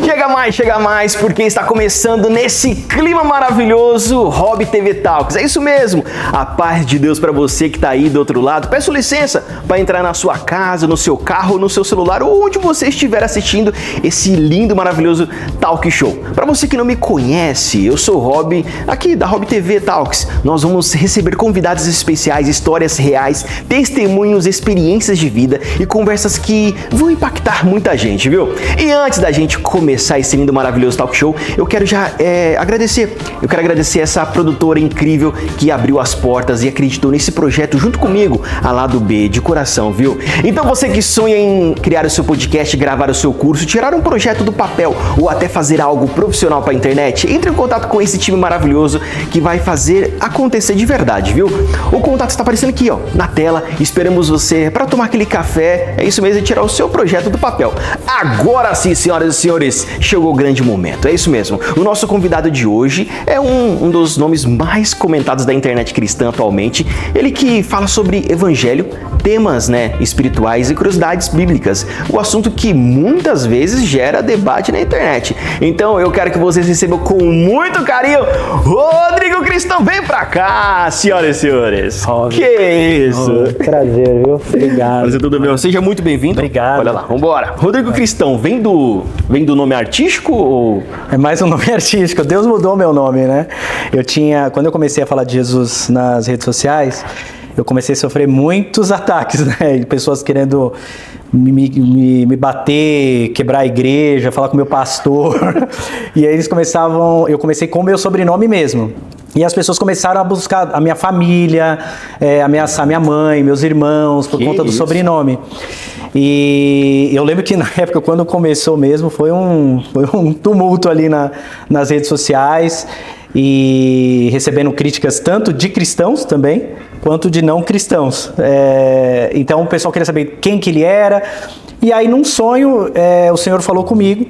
Chega mais, porque está começando nesse clima maravilhoso Hobby TV Talks. É isso mesmo, a paz de Deus para você que está aí do outro lado. Peço licença para entrar na sua casa, no seu carro, no seu celular ou onde você estiver assistindo esse lindo, maravilhoso Talk Show. Para você que não me conhece, eu sou o Hobby, aqui da Hobby TV Talks. Nós vamos receber convidados especiais, histórias reais, testemunhos, experiências de vida e conversas que vão impactar muita gente, viu? E antes da gente começar esse lindo, maravilhoso talk show, eu quero já agradecer. Eu quero agradecer essa produtora incrível que abriu as portas e acreditou nesse projeto junto comigo, a Lado B, de coração, viu? Então você que sonha em criar o seu podcast, gravar o seu curso, tirar um projeto do papel ou até fazer algo profissional para a internet, entre em contato com esse time maravilhoso que vai fazer acontecer de verdade, viu? O contato está aparecendo aqui, ó, na tela. Esperamos você para tomar aquele café, é isso mesmo, e tirar o seu projeto do papel. Agora sim, senhoras e senhores, chegou o grande momento, é isso mesmo. O nosso convidado de hoje é um dos nomes mais comentados da internet cristã atualmente. Ele que fala sobre evangelho, temas, espirituais e curiosidades bíblicas. O assunto que muitas vezes gera debate na internet. Então eu quero que vocês recebam com muito carinho Rodrigo Cristão. Vem pra cá, senhoras e senhores. Óbvio. Que isso? Prazer, viu? Obrigado. Prazer, tudo bem? Seja muito bem-vindo. Obrigado. Olha lá, vambora. Rodrigo Cristão, vem do nome artístico ou... É mais um nome artístico. Deus mudou meu nome, né? Quando eu comecei a falar de Jesus nas redes sociais, eu comecei a sofrer muitos ataques, né? De pessoas querendo me bater, quebrar a igreja, falar com o meu pastor. E aí eu comecei com o meu sobrenome mesmo. E as pessoas começaram a buscar a minha família, ameaçar minha mãe, meus irmãos, por conta do sobrenome. E eu lembro que na época, quando começou mesmo, foi um tumulto ali nas redes sociais, e recebendo críticas tanto de cristãos também, quanto de não cristãos. Então o pessoal queria saber quem que ele era, e aí num sonho o Senhor falou comigo,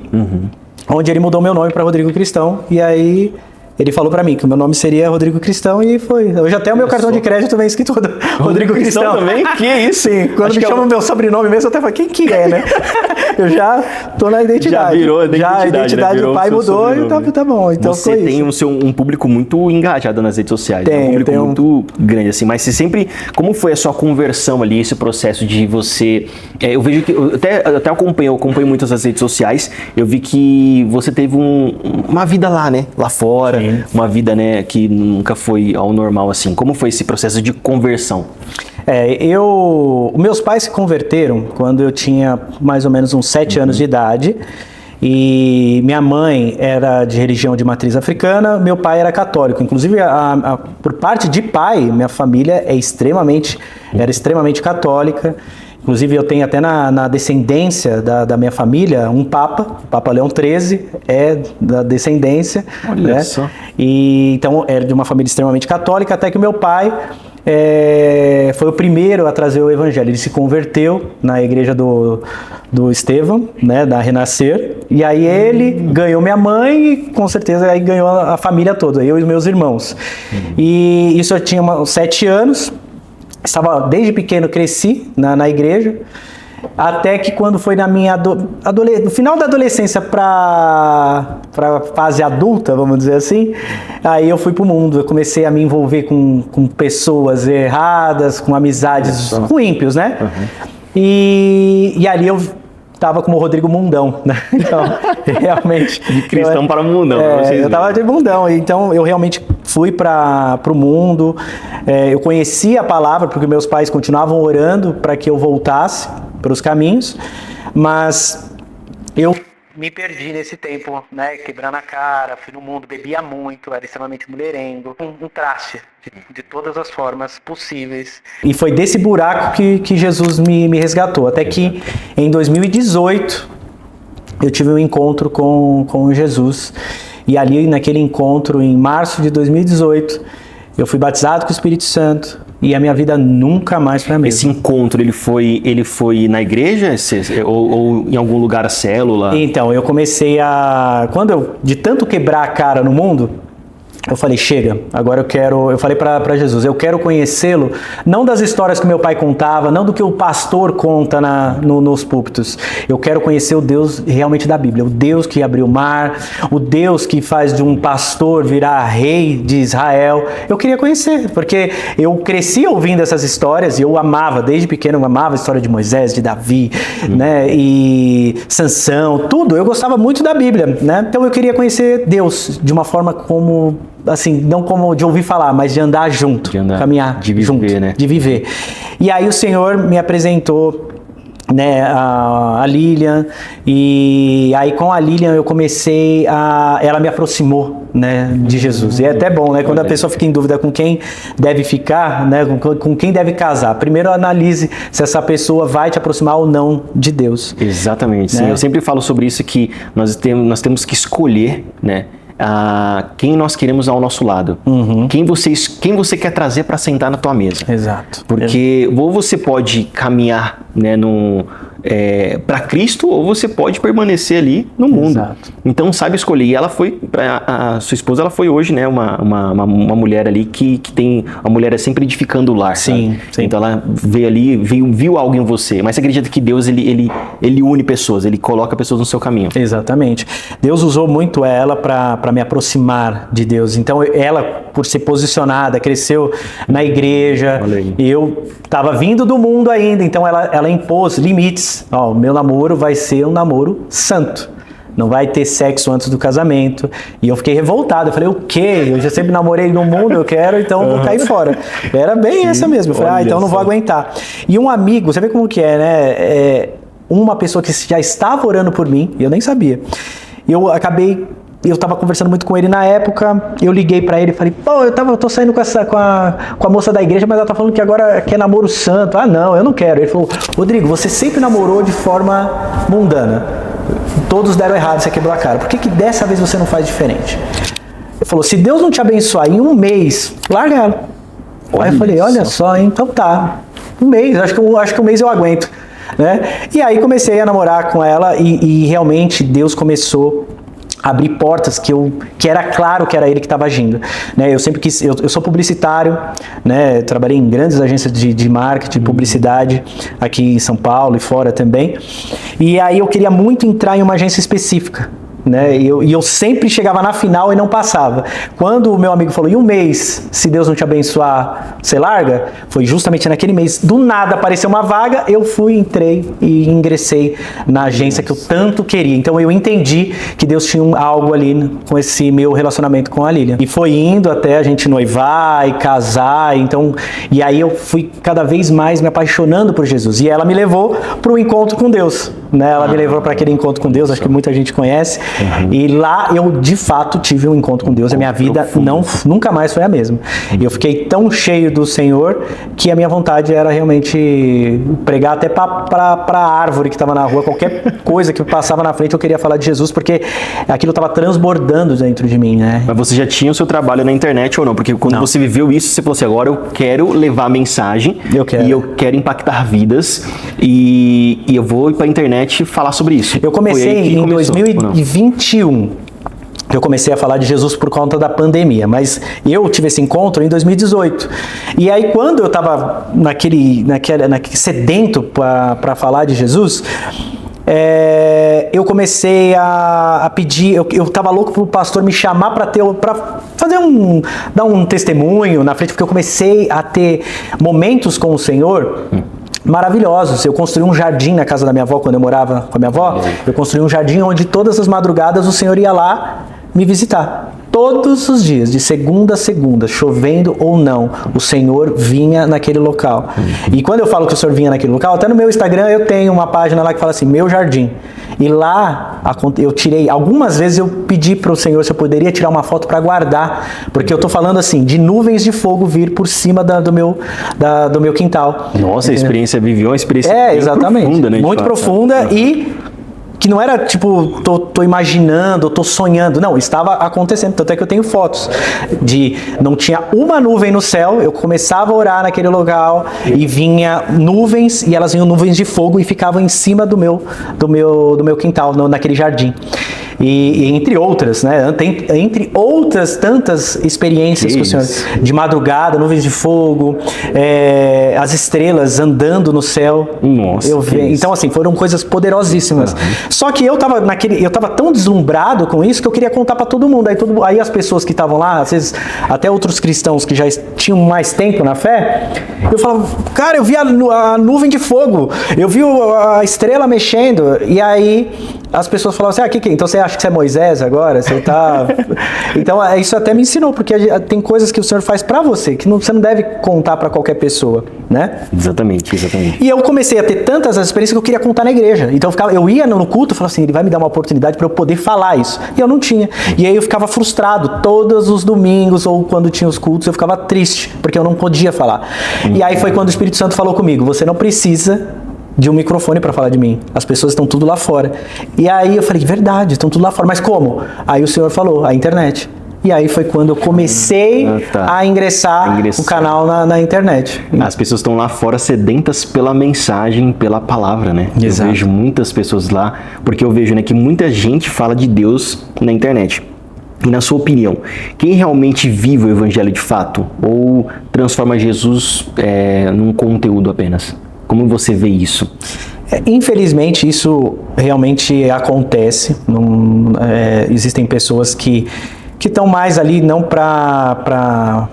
onde ele mudou meu nome para Rodrigo Cristão, e aí... Ele falou pra mim que o meu nome seria Rodrigo Cristão e foi. Hoje até o meu cartão de crédito vem escrito Rodrigo Cristão também? Que isso? Sim, quando me chamam o meu sobrenome mesmo, eu até falo, quem que é, né? Eu já tô na identidade. Já virou a identidade, a identidade do pai mudou e tá bom. Então você tem um público muito engajado nas redes sociais. Um público muito grande, assim. Mas você sempre... Como foi a sua conversão ali, esse processo de você... eu vejo que... Eu até acompanho muitas das redes sociais. Eu vi que você teve uma vida lá, né? Lá fora. Uma vida, que nunca foi ao normal, assim. Como foi esse processo de conversão? Meus pais se converteram quando eu tinha mais ou menos uns 7 anos de idade. E minha mãe era de religião de matriz africana, meu pai era católico. Inclusive, por parte de pai, minha família era extremamente católica. Inclusive, eu tenho até na descendência da minha família um Papa, o Papa Leão XIII é da descendência. Olha só. E, então, era de uma família extremamente católica, até que o meu pai foi o primeiro a trazer o evangelho. Ele se converteu na igreja do Estevão, da Renascer, e aí ele ganhou minha mãe e, com certeza, aí ganhou a família toda, eu e meus irmãos. E isso eu tinha 7 anos. Desde pequeno cresci na igreja, até que quando foi na minha no final da adolescência para fase adulta, vamos dizer assim, aí eu fui pro mundo, eu comecei a me envolver com pessoas erradas, com amizades, com ímpios, né? E ali eu tava como o Rodrigo Mundão, né? Então, realmente... De cristão para mundão. Eu tava de mundão, então eu realmente fui para o mundo. Eu conheci a palavra, porque meus pais continuavam orando para que eu voltasse para os caminhos, mas eu me perdi nesse tempo, quebrando a cara, fui no mundo, bebia muito, era extremamente mulherengo, um traste de todas as formas possíveis. E foi desse buraco que Jesus me resgatou, até que em 2018 eu tive um encontro com Jesus, e ali naquele encontro, em março de 2018, eu fui batizado com o Espírito Santo, e a minha vida nunca mais foi a mesma. Esse encontro, ele foi na igreja ou em algum lugar, a célula? Então, eu comecei de tanto quebrar a cara no mundo, eu falei, chega, agora eu falei para Jesus, eu quero conhecê-lo, não das histórias que meu pai contava, não do que o pastor conta nos púlpitos, eu quero conhecer o Deus realmente da Bíblia, o Deus que abriu o mar, o Deus que faz de um pastor virar rei de Israel, eu queria conhecer, porque eu cresci ouvindo essas histórias e eu amava, desde pequeno eu amava a história de Moisés, de Davi, né, e Sansão, tudo, eu gostava muito da Bíblia, né, então eu queria conhecer Deus de uma forma como, assim, não como de ouvir falar, mas de andar junto, de andar, caminhar de viver, junto, né? de viver. E aí o Senhor me apresentou, né, a Lilian, e aí com a Lilian eu comecei ela me aproximou, né, de Jesus. E é até bom, né, quando a pessoa fica em dúvida com quem deve ficar, né, com quem deve casar. Primeiro analise se essa pessoa vai te aproximar ou não de Deus. Exatamente. Sim, né? eu sempre falo sobre isso, que nós temos que escolher, né, quem nós queremos ao nosso lado, quem você quer trazer para sentar na tua mesa. Exato. Porque ou você pode caminhar, né, para Cristo, ou você pode permanecer ali no mundo. Exato. Então sabe escolher. E ela foi, a sua esposa, ela foi hoje, né, uma mulher ali que tem, a mulher é sempre edificando o lar. Sim, sabe? sim. Então ela veio ali, viu algo em você. Mas você acredita que Deus, ele une pessoas, ele coloca pessoas no seu caminho. Exatamente. Deus usou muito ela para me aproximar de Deus. Então ela, por ser posicionada, cresceu na igreja. Olha aí. Eu estava vindo do mundo ainda, então ela impôs limites. Ó, o meu namoro vai ser um namoro santo. Não vai ter sexo antes do casamento. E eu fiquei revoltado. Eu falei, o quê? Eu já sempre namorei no mundo, eu quero, então eu vou cair fora. Era bem essa mesmo. Eu falei, então eu não vou aguentar. E um amigo, você vê como que é, né? Uma pessoa que já estava orando por mim, e eu nem sabia. Eu tava conversando muito com ele na época, eu liguei pra ele e falei, pô, eu tô saindo com a moça da igreja, mas ela tá falando que agora quer namoro santo. Ah, não, eu não quero. Ele falou, Rodrigo, você sempre namorou de forma mundana. Todos deram errado, você quebrou a cara. Por que dessa vez você não faz diferente? Ele falou, se Deus não te abençoar em um mês, larga ela. Aí eu falei, olha só, então tá. Um mês, acho que um mês eu aguento. Né? E aí comecei a namorar com ela e realmente Deus começou a abrir portas que era claro que era ele que estava agindo. Né? Eu sempre quis, eu sou publicitário, né? Trabalhei em grandes agências de marketing, publicidade, aqui em São Paulo e fora também. E aí eu queria muito entrar em uma agência específica. Né? E eu sempre chegava na final e não passava. Quando o meu amigo falou, em um mês, se Deus não te abençoar, você larga? Foi justamente naquele mês. Do nada apareceu uma vaga, eu entrei e ingressei na agência que eu tanto queria. Então eu entendi que Deus tinha algo ali com esse meu relacionamento com a Lilian. E foi indo até a gente noivar e casar. Então, e aí eu fui cada vez mais me apaixonando por Jesus. E ela me levou para o encontro com Deus. Né? Ela me levou para aquele encontro com Deus, acho que muita gente conhece. E lá eu de fato tive um encontro com Deus, a minha vida nunca mais foi a mesma. Eu fiquei tão cheio do Senhor que a minha vontade era realmente pregar até para a árvore que estava na rua, qualquer coisa que passava na frente eu queria falar de Jesus, porque aquilo estava transbordando dentro de mim, né? Mas você já tinha o seu trabalho na internet ou não? Porque quando você viveu isso, você falou assim, agora eu quero levar a mensagem e eu quero impactar vidas e eu vou ir para a internet falar sobre isso. Eu comecei em 2021. Eu comecei a falar de Jesus por conta da pandemia, mas eu tive esse encontro em 2018. E aí quando eu estava naquele sedento para falar de Jesus, eu comecei a pedir, eu estava louco para o pastor me chamar para fazer dar um testemunho na frente, porque eu comecei a ter momentos com o Senhor maravilhosos. Eu construí um jardim na casa da minha avó, quando eu morava com a minha avó. Eu construí um jardim onde todas as madrugadas o Senhor ia lá me visitar. Todos os dias, de segunda a segunda, chovendo ou não, o Senhor vinha naquele local. E quando eu falo que o Senhor vinha naquele local, até no meu Instagram eu tenho uma página lá que fala assim, meu jardim. E lá eu tirei, algumas vezes eu pedi para o Senhor se eu poderia tirar uma foto para guardar, porque eu tô falando assim, de nuvens de fogo vir por cima do meu quintal. Nossa, a experiência viveu uma experiência exatamente, profunda, né? Muito profunda e que não era tipo, tô imaginando, tô sonhando, não, estava acontecendo, tanto é que eu tenho fotos não tinha uma nuvem no céu, eu começava a orar naquele local e vinha nuvens, e elas vinham nuvens de fogo e ficavam em cima do meu quintal, naquele jardim. E entre outras, né? Entre outras tantas experiências que o Senhor, de madrugada, nuvens de fogo, as estrelas andando no céu. Nossa. Então, assim, foram coisas poderosíssimas. Só que eu tava tão deslumbrado com isso que eu queria contar para todo mundo. Aí as pessoas que estavam lá, às vezes até outros cristãos que já tinham mais tempo na fé, eu falava, cara, eu vi a nuvem de fogo, eu vi a estrela mexendo, e aí as pessoas falavam assim, então você acha que você é Moisés agora? Você tá... Então isso até me ensinou, porque tem coisas que o Senhor faz pra você, que você não deve contar pra qualquer pessoa, né? Exatamente. E eu comecei a ter tantas experiências que eu queria contar na igreja. Então eu ia no culto e falava assim, ele vai me dar uma oportunidade pra eu poder falar isso. E eu não tinha. E aí eu ficava frustrado. Todos os domingos, ou quando tinha os cultos, eu ficava triste, porque eu não podia falar. E aí foi quando o Espírito Santo falou comigo, você não precisa de um microfone para falar de mim. As pessoas estão tudo lá fora. E aí eu falei, verdade, estão tudo lá fora. Mas como? Aí o Senhor falou, a internet. E aí foi quando eu comecei a ingressar o canal na internet. As pessoas estão lá fora sedentas pela mensagem, pela palavra, né? Exato. Eu vejo muitas pessoas lá, porque eu vejo, né, que muita gente fala de Deus na internet. E na sua opinião, quem realmente vive o evangelho de fato? Ou transforma Jesus num conteúdo apenas? Como você vê isso? Infelizmente, isso realmente acontece. Existem pessoas que estão mais ali não para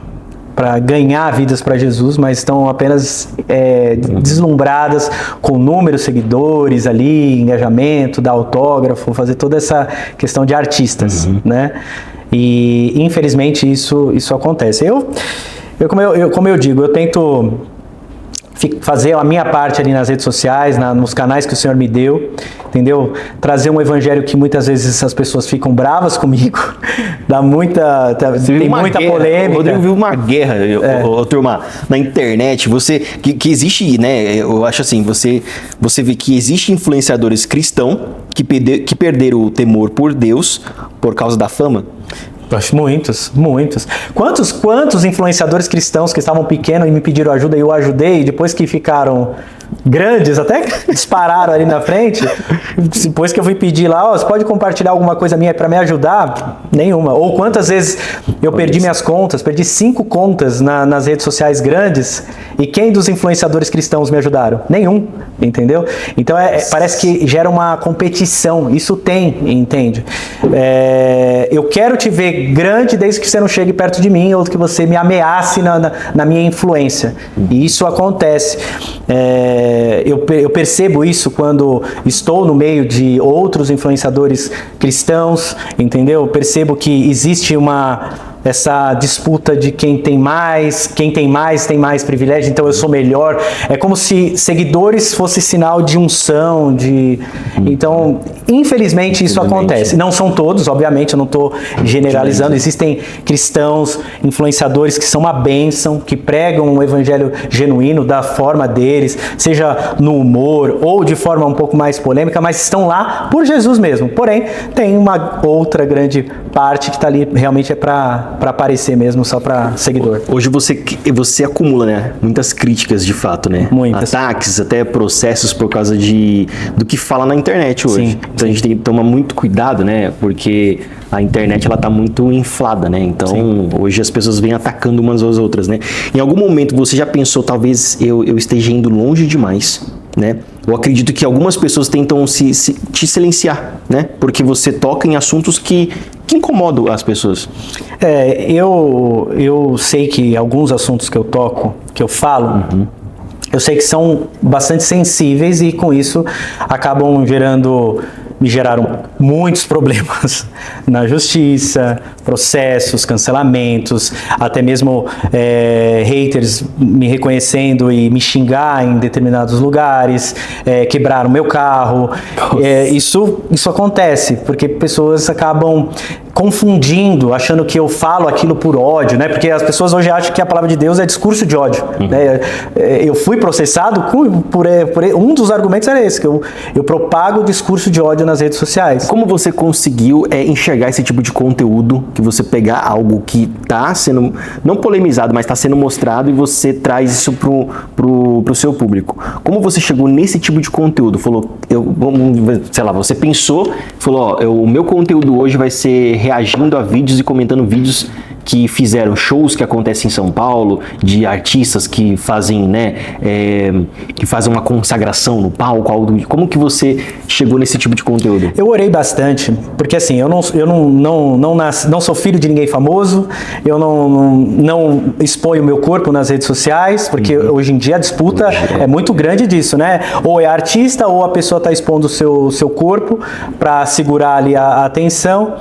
ganhar vidas para Jesus, mas estão apenas deslumbradas com números, seguidores ali, engajamento, dar autógrafo, fazer toda essa questão de artistas, né? E infelizmente isso acontece. Como eu digo, eu tento fazer a minha parte ali nas redes sociais, nos canais que o Senhor me deu, entendeu? Trazer um evangelho que muitas vezes as pessoas ficam bravas comigo, tem muita polêmica. O Rodrigo viu uma guerra, turma, na internet, que existe, né, eu acho assim, você vê que existe influenciadores cristãos que perderam o temor por Deus por causa da fama. Muitos. Quantos influenciadores cristãos que estavam pequenos e me pediram ajuda e eu ajudei, depois que ficaram grandes, até dispararam ali na frente, depois que eu fui pedir lá, você pode compartilhar alguma coisa minha para me ajudar? Nenhuma. Ou quantas vezes eu perdi minhas contas, perdi 5 contas nas redes sociais grandes, e quem dos influenciadores cristãos me ajudaram? Nenhum, entendeu? Então parece que gera uma competição, isso entende? Eu quero te ver grande desde que você não chegue perto de mim, ou que você me ameace na minha influência, e isso acontece. Eu percebo isso quando estou no meio de outros influenciadores cristãos, entendeu? Eu percebo que existe essa disputa de quem tem mais tem mais privilégio, então eu sou melhor. É como se seguidores fosse sinal de unção, Então, infelizmente isso acontece. Não são todos, obviamente, eu não estou generalizando. Existem cristãos, influenciadores que são uma bênção, que pregam um evangelho genuíno da forma deles, seja no humor ou de forma um pouco mais polêmica, mas estão lá por Jesus mesmo. Porém, tem uma outra grande parte que está ali realmente para aparecer mesmo, só para seguidor. Hoje você acumula, né, muitas críticas de fato, né? Muitas. Ataques, até processos por causa do que fala na internet hoje. Sim, então a gente tem que tomar muito cuidado, né? Porque a internet ela tá muito inflada, né? Então hoje as pessoas vêm atacando umas às outras, né? Em algum momento você já pensou, talvez eu esteja indo longe demais, né? Eu acredito que algumas pessoas tentam te silenciar, né? Porque você toca em assuntos que incomodam as pessoas. Eu sei que alguns assuntos que eu toco, que eu falo, eu sei que são bastante sensíveis e com isso me geraram muitos problemas na justiça, processos, cancelamentos, até mesmo haters me reconhecendo e me xingar em determinados lugares, quebraram meu carro. Isso acontece, porque pessoas acabam confundindo, achando que eu falo aquilo por ódio, né? Porque as pessoas hoje acham que a palavra de Deus é discurso de ódio, né? Eu fui processado por um dos argumentos era esse, que eu propago discurso de ódio nas redes sociais. Como você conseguiu enxergar esse tipo de conteúdo, que você pegar algo que está sendo, não polemizado, mas está sendo mostrado e você traz isso pro seu público? Como você chegou nesse tipo de conteúdo? Falou, sei lá, você pensou, falou, ó, o meu conteúdo hoje vai ser reagindo a vídeos e comentando vídeos que fizeram shows que acontecem em São Paulo, de artistas que fazem, né, que fazem uma consagração no palco. Como que você chegou nesse tipo de conteúdo? Eu orei bastante, porque assim, eu não sou filho de ninguém famoso, eu não exponho o meu corpo nas redes sociais, porque hoje em dia a disputa é muito grande disso, né? Ou é artista, ou a pessoa está expondo o seu corpo para segurar ali a atenção.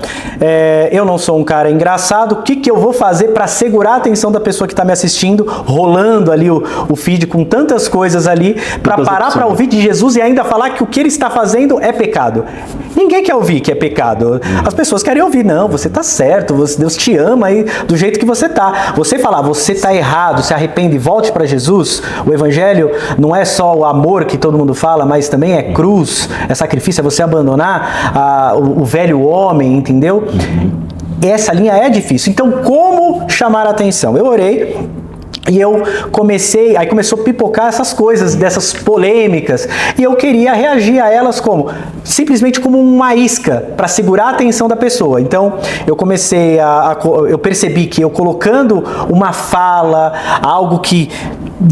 Eu não sou um cara engraçado, o que eu vou fazer para segurar a atenção da pessoa que está me assistindo, rolando ali o feed com tantas coisas ali, para parar para ouvir de Jesus e ainda falar que o que ele está fazendo é pecado? Ninguém quer ouvir que é pecado. As pessoas querem ouvir, não, você está certo, Deus te ama aí do jeito que você está. Você falar, você está errado, se arrepende e volte para Jesus, o evangelho não é só o amor que todo mundo fala, mas também é cruz, é sacrifício, é você abandonar o velho homem, entendeu? Essa linha é difícil. Então, como chamar a atenção? Eu orei e eu aí começou a pipocar essas coisas, dessas polêmicas, e eu queria reagir a elas simplesmente como uma isca, para segurar a atenção da pessoa. Então, eu comecei eu percebi que eu colocando uma fala, algo que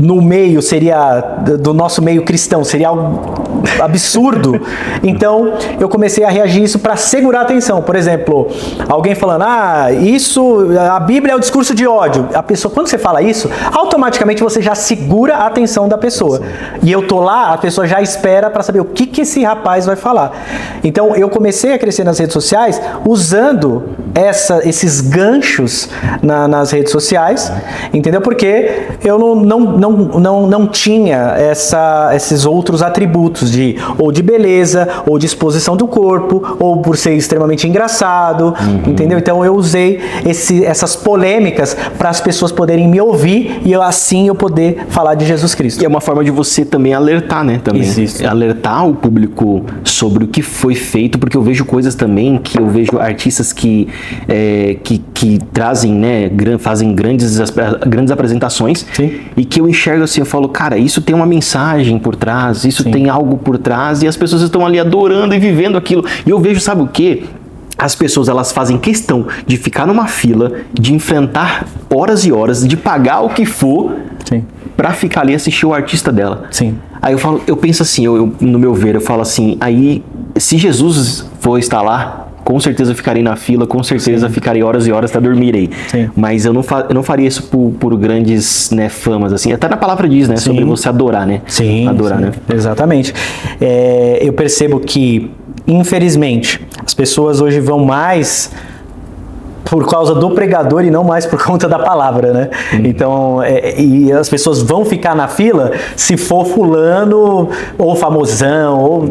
no meio seria, do nosso meio cristão, seria algo absurdo, então eu comecei a reagir isso para segurar a atenção. Por exemplo, alguém falando, a Bíblia é o discurso de ódio. A pessoa, quando você fala isso, automaticamente você já segura a atenção da pessoa. E eu tô lá, a pessoa já espera para saber o que esse rapaz vai falar. Então eu comecei a crescer nas redes sociais usando esses ganchos nas redes sociais, entendeu? Porque eu não tinha esses outros atributos ou de beleza, ou de exposição do corpo, ou por ser extremamente engraçado, entendeu? Então eu usei essas polêmicas para as pessoas poderem me ouvir e eu poder falar de Jesus Cristo. E é uma forma de você também alertar, né? Também. Isso. Alertar o público sobre o que foi feito, porque eu vejo coisas também, que eu vejo artistas que trazem, né, fazem grandes apresentações. Sim. E que eu enxergo assim, eu falo, cara, isso tem uma mensagem por trás, isso Sim. tem algo por trás, e as pessoas estão ali adorando e vivendo aquilo. E eu vejo, sabe o quê? As pessoas, elas fazem questão de ficar numa fila, de enfrentar horas e horas, de pagar o que for, Sim. pra ficar ali e assistir o artista dela. Sim. Aí eu penso assim, no meu ver, eu falo assim, aí, se Jesus for estar lá, com certeza eu ficarei na fila, com certeza Sim. ficarei horas e horas, até dormirei. Sim. Mas eu não faria isso por grandes, né, famas, assim. Até na palavra diz, né, Sim. sobre você adorar, né? Sim, adorar, sim. né? Exatamente. Eu percebo que, infelizmente, as pessoas hoje vão mais por causa do pregador e não mais por conta da palavra, né? Então, e as pessoas vão ficar na fila se for fulano ou famosão, ou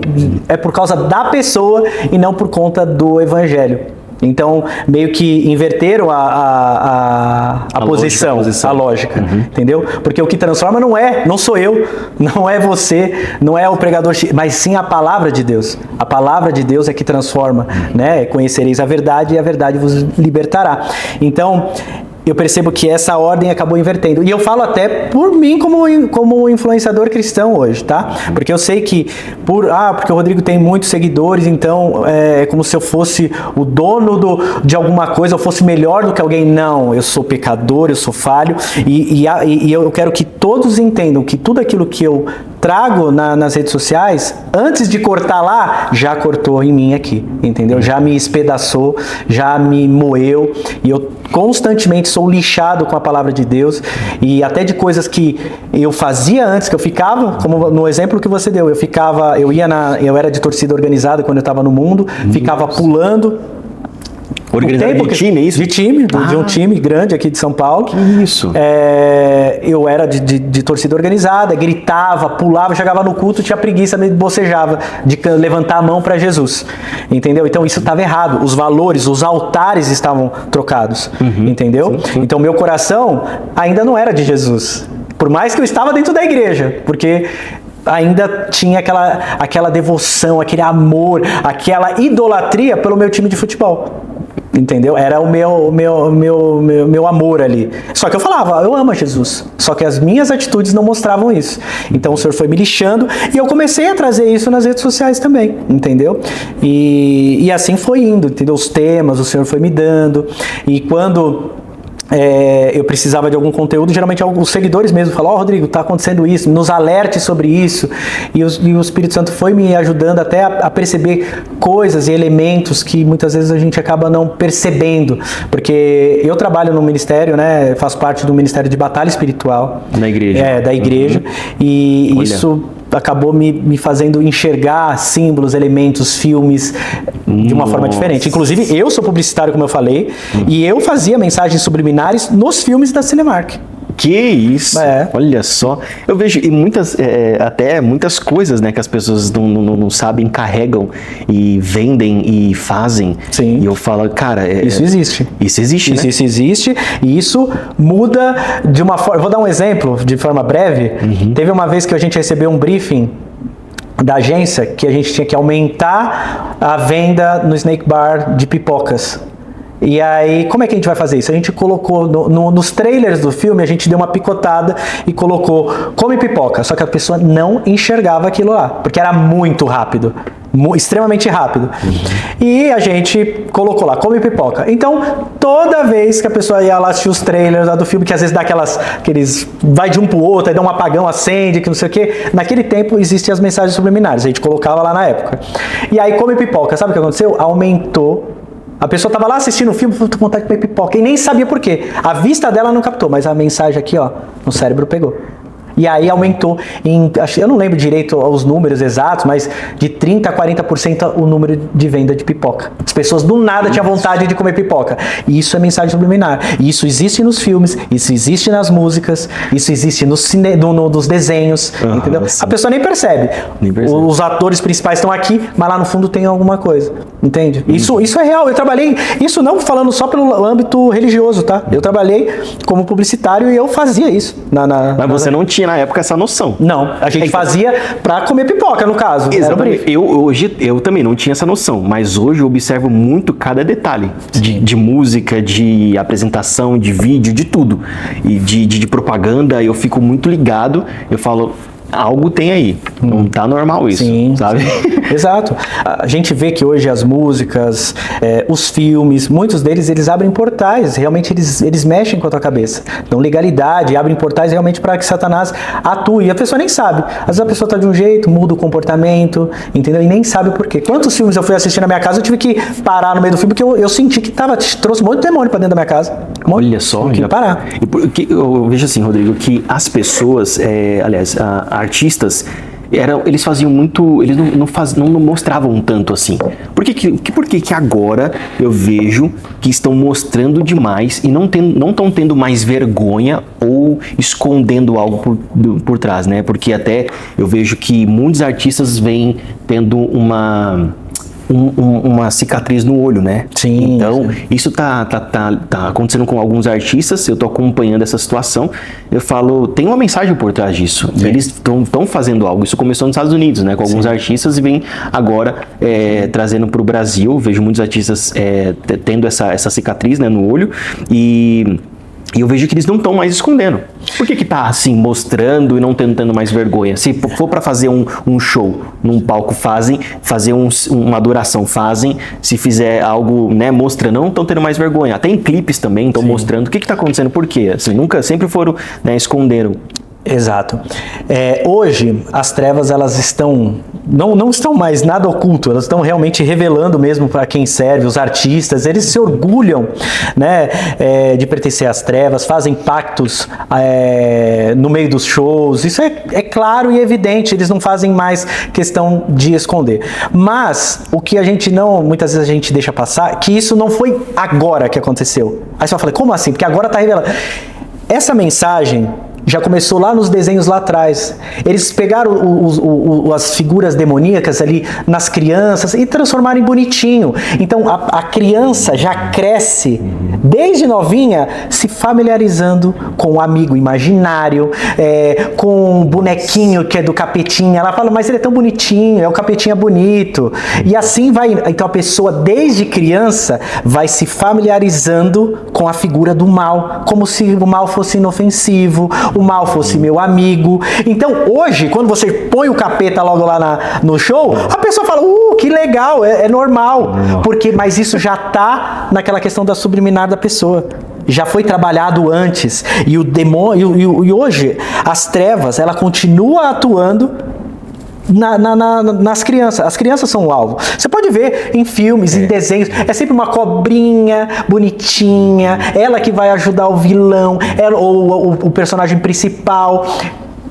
é por causa da pessoa e não por conta do evangelho. Então, meio que inverteram a posição, a lógica, entendeu? Porque o que transforma não sou eu, não é você, não é o pregador, mas sim a palavra de Deus. A palavra de Deus é que transforma, né? Conhecereis a verdade e a verdade vos libertará. Então, eu percebo que essa ordem acabou invertendo. E eu falo até por mim como influenciador cristão hoje, tá? Porque eu sei que porque o Rodrigo tem muitos seguidores, então é como se eu fosse o dono de alguma coisa, eu fosse melhor do que alguém. Não, eu sou pecador, eu sou falho, e eu quero que todos entendam que tudo aquilo que eu trago nas redes sociais, antes de cortar lá, já cortou em mim aqui, entendeu? Já me espedaçou, já me moeu, e eu constantemente sou lixado com a palavra de Deus, e até de coisas que eu fazia antes, que eu ficava, como no exemplo que você deu, eu era de torcida organizada quando eu estava no mundo, ficava pulando Organizado de time, é isso? De time, de um time grande aqui de São Paulo. Que isso? Eu era de torcida organizada, gritava, pulava, chegava no culto, tinha preguiça, me bocejava de levantar a mão para Jesus. Entendeu? Então isso estava errado. Os valores, os altares estavam trocados. Entendeu? Sim. Então meu coração ainda não era de Jesus. Por mais que eu estava dentro da igreja, porque ainda tinha aquela devoção, aquele amor, aquela idolatria pelo meu time de futebol. Entendeu? Era o meu amor ali. Só que eu falava, eu amo a Jesus. Só que as minhas atitudes não mostravam isso. Então o Senhor foi me lixando e eu comecei a trazer isso nas redes sociais também, entendeu? E assim foi indo, entendeu? Os temas o Senhor foi me dando. E quando eu precisava de algum conteúdo, geralmente os seguidores mesmo falam, Rodrigo, tá acontecendo isso, nos alerte sobre isso, e o Espírito Santo foi me ajudando até a perceber coisas e elementos que muitas vezes a gente acaba não percebendo, porque eu trabalho no ministério, né, faço parte do Ministério de Batalha Espiritual. Da igreja. Da igreja, e olha, isso acabou me fazendo enxergar símbolos, elementos, filmes de uma forma diferente. Inclusive, eu sou publicitário, como eu falei, e eu fazia mensagens subliminares nos filmes da Cinemark. Que isso! Olha só. Eu vejo e até muitas coisas, né, que as pessoas não sabem, carregam e vendem e fazem. Sim. E eu falo, cara... Isso existe. Isso existe, né? Isso existe e isso muda de uma forma... Vou dar um exemplo de forma breve. Teve uma vez que a gente recebeu um briefing da agência que a gente tinha que aumentar a venda no Snake Bar de pipocas. E aí, como é que a gente vai fazer isso? A gente colocou, nos trailers do filme, a gente deu uma picotada e colocou, come pipoca, só que a pessoa não enxergava aquilo lá, porque era muito rápido, extremamente rápido. E a gente colocou lá, come pipoca. Então, toda vez que a pessoa ia lá assistir os trailers lá do filme, que às vezes dá aqueles, vai de um pro outro, aí dá um apagão, acende, que não sei o quê, naquele tempo existem as mensagens subliminares, a gente colocava lá na época. E aí, come pipoca, sabe o que aconteceu? Aumentou. A pessoa estava lá assistindo o filme, falou, tô com vontade de comer pipoca, e nem sabia por quê. A vista dela não captou, mas a mensagem aqui, ó, no cérebro pegou. E aí aumentou, eu não lembro direito os números exatos, mas de 30% a 40% o número de venda de pipoca. As pessoas do nada tinham vontade de comer pipoca. E isso é mensagem subliminar. E isso existe nos filmes, isso existe nas músicas, isso existe nos desenhos, entendeu? Sim. A pessoa nem percebe. Os atores principais estão aqui, mas lá no fundo tem alguma coisa, entende? Isso é real. Eu trabalhei, isso não falando só pelo âmbito religioso, tá? Eu trabalhei como publicitário e eu fazia isso. Mas você não tinha na época essa noção. Não, a gente fazia pra comer pipoca, no caso. Exatamente. Eu também não tinha essa noção, mas hoje eu observo muito cada detalhe de música, de apresentação, de vídeo, de tudo. E de propaganda, eu fico muito ligado, eu falo... Algo tem aí, não tá normal isso, sabe? Sim. Exato. A gente vê que hoje as músicas, os filmes, muitos deles, eles abrem portais, realmente eles mexem com a tua cabeça, dão legalidade, abrem portais realmente para que Satanás atue, e a pessoa nem sabe. Às vezes a pessoa tá de um jeito, muda o comportamento, entendeu? E nem sabe o porquê. Quantos filmes eu fui assistir na minha casa, eu tive que parar no meio do filme, porque eu senti que trouxe muito demônio para dentro da minha casa. Olha só. Tive que parar. Eu vejo assim, Rodrigo, que as pessoas, artistas, eles faziam muito, eles não mostravam tanto assim. Por que agora eu vejo que estão mostrando demais e não estão tendo mais vergonha ou escondendo algo por trás, né? Porque até eu vejo que muitos artistas vêm tendo uma cicatriz no olho, né? Sim. Então, isso tá acontecendo com alguns artistas, eu tô acompanhando essa situação, eu falo, tem uma mensagem por trás disso. Sim. Eles estão fazendo algo. Isso começou nos Estados Unidos, né? Com alguns artistas e vem agora trazendo para o Brasil. Vejo muitos artistas tendo essa cicatriz, né, no olho e eu vejo que eles não estão mais escondendo. Por que tá assim, mostrando e não tendo mais vergonha? Se for para fazer um show num palco, fazer uma adoração, fazem. Se fizer algo, né, mostrando, não estão tendo mais vergonha. Até em clipes também estão mostrando. O que tá acontecendo? Por quê? Assim, sempre foram, né, esconderam. Exato. Hoje, as trevas, elas estão não estão mais nada oculto, elas estão realmente revelando mesmo para quem serve, os artistas, eles se orgulham, né, de pertencer às trevas, fazem pactos no meio dos shows, isso é claro e evidente, eles não fazem mais questão de esconder. Mas o que muitas vezes a gente deixa passar, que isso não foi agora que aconteceu. Aí você vai falar, como assim? Porque agora está revelando. Essa mensagem já começou lá nos desenhos lá atrás. Eles pegaram as figuras demoníacas ali nas crianças e transformaram em bonitinho. Então a criança já cresce desde novinha se familiarizando com o amigo imaginário, com o bonequinho que é do capetinha. Ela fala, mas ele é tão bonitinho, o capetinha bonito. E assim vai. Então a pessoa desde criança vai se familiarizando com a figura do mal, como se o mal fosse inofensivo, o mal fosse meu amigo. Então hoje, quando você põe o capeta logo lá no show, a pessoa fala, que legal, é normal. Mas isso já tá naquela questão da subliminar da pessoa. Já foi trabalhado antes. E o demônio, e hoje, as trevas, ela continua atuando nas crianças. As crianças são o alvo. Você pode ver em filmes, em desenhos, é sempre uma cobrinha bonitinha, ela que vai ajudar o vilão, ou o personagem principal.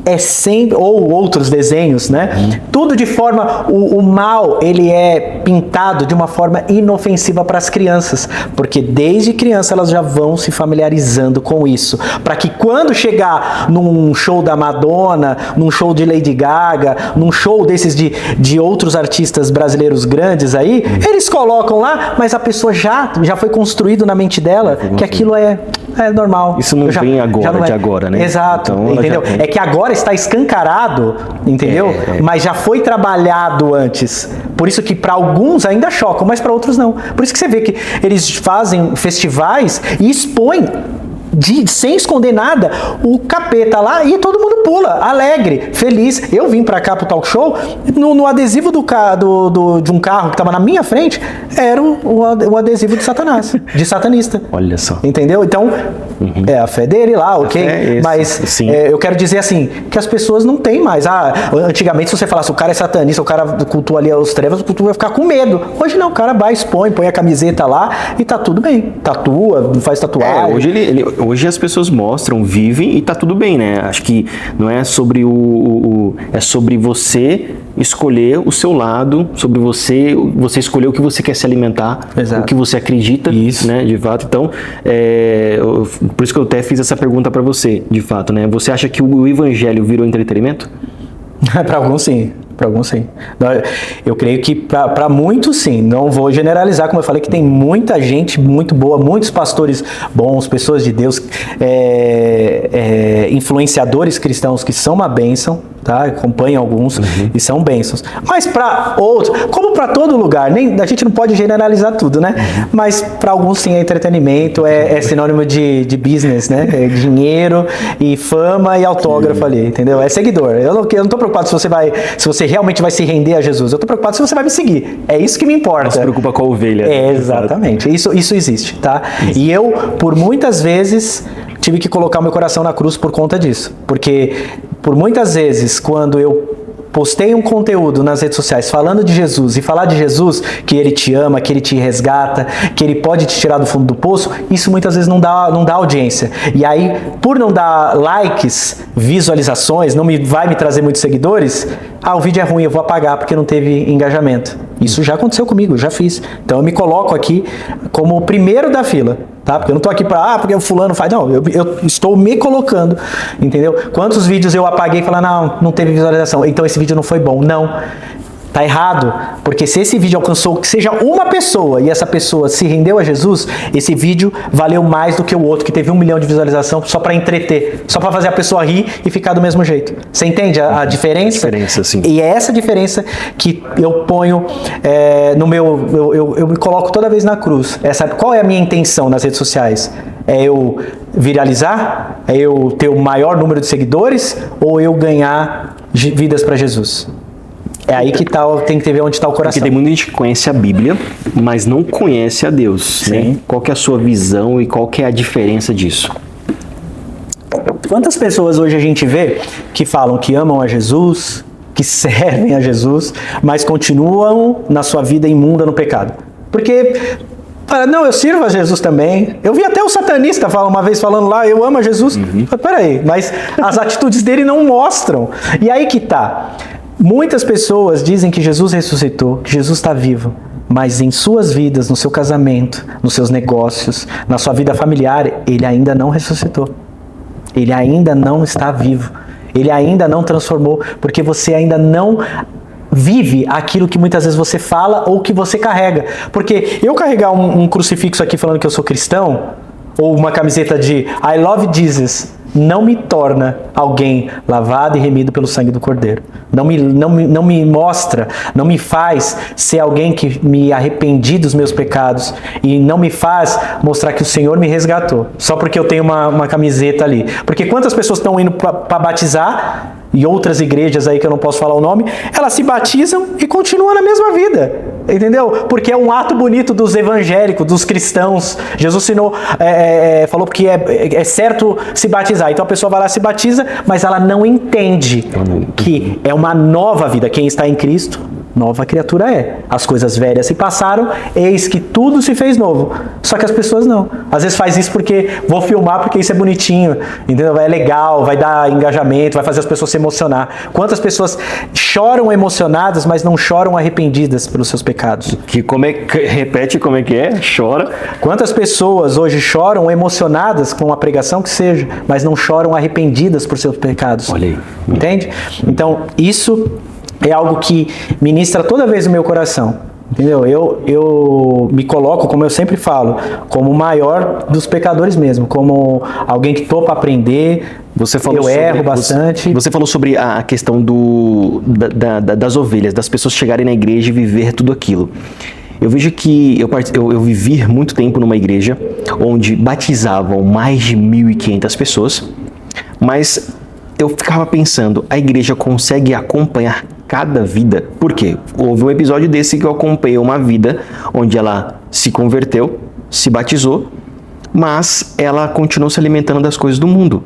É sempre, ou outros desenhos, né? Tudo de forma, o mal, ele é pintado de uma forma inofensiva para as crianças, porque desde criança elas já vão se familiarizando com isso, para que quando chegar num show da Madonna, num show de Lady Gaga, num show desses de outros artistas brasileiros grandes aí, eles colocam lá, mas a pessoa já foi construído na mente dela que aquilo é normal. Isso não vem agora, de agora, né? Exato, então, entendeu? É que agora está escancarado, entendeu? Mas já foi trabalhado antes. Por isso que para alguns ainda chocam, mas para outros não. Por isso que você vê que eles fazem festivais e expõem sem esconder nada, o capeta lá e todo mundo pula, alegre, feliz. Eu vim pra cá pro talk show, no adesivo de um carro que tava na minha frente, era o adesivo de Satanás, de satanista. Olha só. Entendeu? Então, é a fé dele lá, ok? Mas eu quero dizer assim, que as pessoas não têm mais. Antigamente, se você falasse, o cara é satanista, o cara cultua ali as trevas, o cultua vai ficar com medo. Hoje não, o cara vai, expõe, põe a camiseta lá e tá tudo bem. Tatua, faz tatuagem. Hoje as pessoas mostram, vivem e tá tudo bem, né? Acho que não é sobre é sobre você escolher o seu lado, sobre você escolher o que você quer se alimentar, Exato. O que você acredita, Isso. né? De fato. Então, por isso que eu até fiz essa pergunta para você, de fato, né? Você acha que o evangelho virou entretenimento? Para alguns sim. Para alguns sim. Eu creio que para muitos sim. Não vou generalizar, como eu falei, que tem muita gente muito boa, muitos pastores bons, pessoas de Deus, influenciadores cristãos que são uma bênção, tá? Acompanho alguns e são bênçãos. Mas para outros, como para todo lugar, a gente não pode generalizar tudo, né? Mas para alguns sim é entretenimento, é sinônimo de business, né? É dinheiro e fama e autógrafo ali, entendeu? É seguidor. Eu não tô preocupado se você realmente vai se render a Jesus. Eu tô preocupado se você vai me seguir. É isso que me importa. Não se preocupa com a ovelha. Exatamente. Isso existe, tá? Isso. E eu, por muitas vezes, tive que colocar o meu coração na cruz por conta disso. Porque, por muitas vezes, quando eu postei um conteúdo nas redes sociais falando de Jesus e falar de Jesus, que ele te ama, que ele te resgata, que ele pode te tirar do fundo do poço, isso muitas vezes não dá audiência. E aí, por não dar likes, visualizações, vai me trazer muitos seguidores, o vídeo é ruim, eu vou apagar porque não teve engajamento. Isso já aconteceu comigo, eu já fiz. Então eu me coloco aqui como o primeiro da fila. Tá? Porque eu não tô aqui porque o fulano faz. Não, eu estou me colocando, entendeu? Quantos vídeos eu apaguei e falei, não teve visualização, então esse vídeo não foi bom. Não, tá errado, porque se esse vídeo alcançou que seja uma pessoa e essa pessoa se rendeu a Jesus, esse vídeo valeu mais do que o outro que teve 1 milhão de visualização só para entreter, só para fazer a pessoa rir e ficar do mesmo jeito. Você entende a diferença? A diferença, sim. E é essa diferença que eu ponho no meu... Eu me coloco toda vez na cruz. Qual é a minha intenção nas redes sociais? É eu viralizar? É eu ter o maior número de seguidores? Ou eu ganhar vidas para Jesus? É aí que tem que ver onde está o coração. Porque tem muita gente que conhece a Bíblia, mas não conhece a Deus. Sim. Né? Qual que é a sua visão e qual que é a diferença disso? Quantas pessoas hoje a gente vê que falam que amam a Jesus, que servem a Jesus, mas continuam na sua vida imunda no pecado. Porque, não, eu sirvo a Jesus também. Eu vi até o satanista uma vez falando lá, eu amo a Jesus. Peraí, mas as atitudes dele não mostram. E aí que tá. Muitas pessoas dizem que Jesus ressuscitou, que Jesus está vivo. Mas em suas vidas, no seu casamento, nos seus negócios, na sua vida familiar, ele ainda não ressuscitou. Ele ainda não está vivo. Ele ainda não transformou, porque você ainda não vive aquilo que muitas vezes você fala ou que você carrega. Porque eu carregar um crucifixo aqui falando que eu sou cristão, ou uma camiseta de I love Jesus, não me torna alguém lavado e remido pelo sangue do Cordeiro. Não me mostra, não me faz ser alguém que me arrependi dos meus pecados e não me faz mostrar que o Senhor me resgatou, só porque eu tenho uma camiseta ali. Porque quantas pessoas estão indo para batizar, e outras igrejas aí que eu não posso falar o nome, elas se batizam e continuam na mesma vida, entendeu? Porque é um ato bonito dos evangélicos, dos cristãos. Jesus falou que é certo se batizar. Então a pessoa vai lá, se batiza, mas ela não entende que é uma nova vida. Quem está em Cristo, nova criatura é. As coisas velhas se passaram, eis que tudo se fez novo. Só que as pessoas não. Às vezes faz isso porque vou filmar porque isso é bonitinho, entendeu? É legal, vai dar engajamento, vai fazer as pessoas se emocionar. Quantas pessoas choram emocionadas, mas não choram arrependidas pelos seus pecados? Repete como é que é? Chora. Quantas pessoas hoje choram emocionadas com uma pregação que seja, mas não choram arrependidas por seus pecados? Olha aí. Entende? Então, isso é algo que ministra toda vez no meu coração, entendeu? Eu me coloco, como eu sempre falo, como o maior dos pecadores mesmo, como alguém que topa aprender. Eu erro bastante. Você falou sobre a questão das ovelhas, das pessoas chegarem na igreja e viver tudo aquilo. Eu vejo que eu vivi muito tempo numa igreja onde batizavam mais de 1.500 pessoas, mas eu ficava pensando, a igreja consegue acompanhar cada vida? Por quê? Houve um episódio desse que eu acompanhei uma vida onde ela se converteu, se batizou, mas ela continuou se alimentando das coisas do mundo.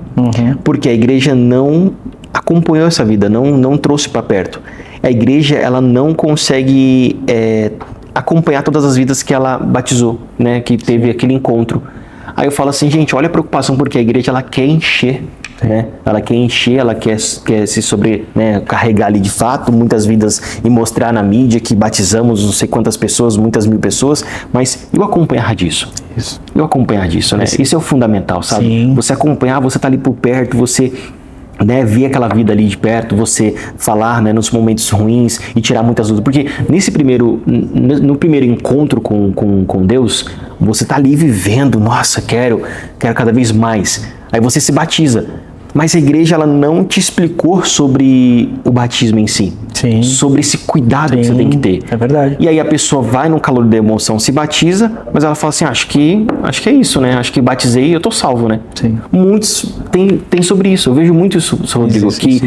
Porque a igreja não acompanhou essa vida, não trouxe para perto. A igreja, ela não consegue acompanhar todas as vidas que ela batizou, né? Que teve aquele encontro. Aí eu falo assim, gente, olha a preocupação, porque a igreja, ela quer encher. Né? Ela quer encher, ela quer se carregar ali de fato, muitas vidas, e mostrar na mídia que batizamos não sei quantas pessoas, muitas mil pessoas, mas e o acompanhar disso? Isso. E o acompanhar disso, né? Isso é o fundamental, sabe? Sim. Você acompanhar, você tá ali por perto, você ver aquela vida ali de perto, você falar, né, nos momentos ruins e tirar muitas dúvidas. Porque no primeiro encontro com Deus, você tá ali vivendo, nossa, quero cada vez mais. Aí você se batiza. Mas a igreja, ela não te explicou sobre o batismo em si. Sim. Sobre esse cuidado que você tem que ter. É verdade. E aí a pessoa vai no calor da emoção, se batiza, mas ela fala assim, acho que é isso, né? Acho que batizei e eu tô salvo, né? Sim. Muitos tem sobre isso. Eu vejo muito isso, Rodrigo, que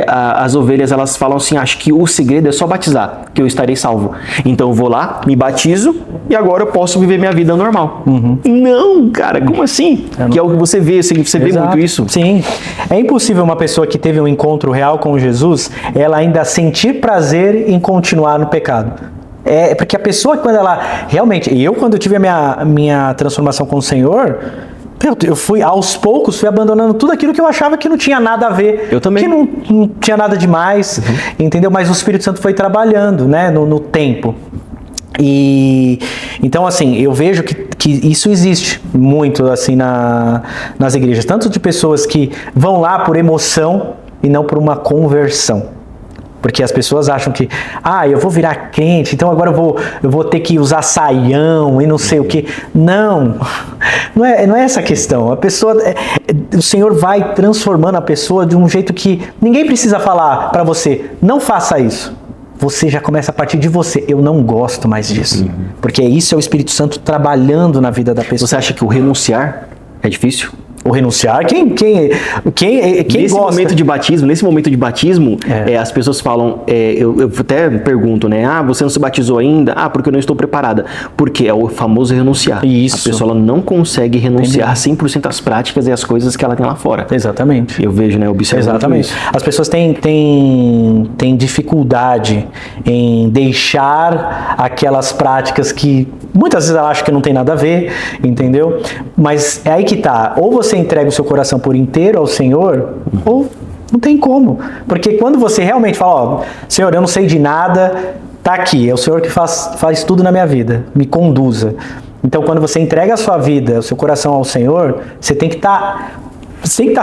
as ovelhas, elas falam assim, acho que o segredo é só batizar, que eu estarei salvo. Então eu vou lá, me batizo e agora eu posso viver minha vida normal. Não, cara, como assim? Que é o que você vê, você vê muito isso. Sim. É impossível uma pessoa que teve um encontro real com Jesus, ela ainda sentir prazer em continuar no pecado. Porque a pessoa, quando ela realmente... quando eu tive a minha transformação com o Senhor, eu fui, aos poucos, fui abandonando tudo aquilo que eu achava que não tinha nada a ver. Eu também. Que não tinha nada demais, entendeu? Mas o Espírito Santo foi trabalhando, né, no tempo. E então, assim, eu vejo que isso existe muito assim nas igrejas, tanto de pessoas que vão lá por emoção e não por uma conversão. Porque as pessoas acham que, eu vou virar crente, então agora eu vou ter que usar saião e não sei o que. Não é essa a questão. A pessoa, o Senhor vai transformando a pessoa de um jeito que ninguém precisa falar para você, não faça isso. Você já começa a partir de você. Eu não gosto mais disso. Porque isso é o Espírito Santo trabalhando na vida da pessoa. Você acha que o renunciar é difícil? ou renunciar, quem nesse gosta. Nesse momento de batismo, as pessoas falam, eu até pergunto, né? Ah, você não se batizou ainda? Ah, porque eu não estou preparada. Porque é o famoso renunciar. Isso. A pessoa ela não consegue renunciar 100% às práticas e às coisas que ela tem lá fora. Exatamente. Eu vejo, né? Observando Exatamente. isso. As pessoas têm dificuldade em deixar aquelas práticas que muitas vezes ela acha que não tem nada a ver, entendeu? Mas é aí que tá. Ou você entrega o seu coração por inteiro ao Senhor, ou não tem como. Porque quando você realmente fala, ó, Senhor, eu não sei de nada, tá aqui, é o Senhor que faz tudo na minha vida, me conduza. Então, quando você entrega a sua vida, o seu coração ao Senhor, você tem que estar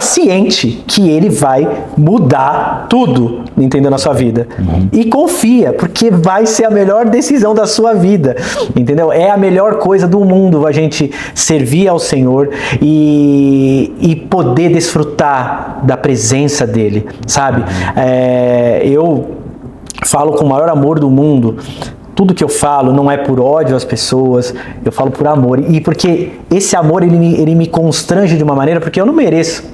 ciente que Ele vai mudar tudo, entendeu, na sua vida. E confia, porque vai ser a melhor decisão da sua vida, entendeu? É a melhor coisa do mundo a gente servir ao Senhor e poder desfrutar da presença dEle, sabe? Eu falo com o maior amor do mundo. Tudo que eu falo não é por ódio às pessoas, eu falo por amor. E porque esse amor, ele me constrange de uma maneira, porque eu não mereço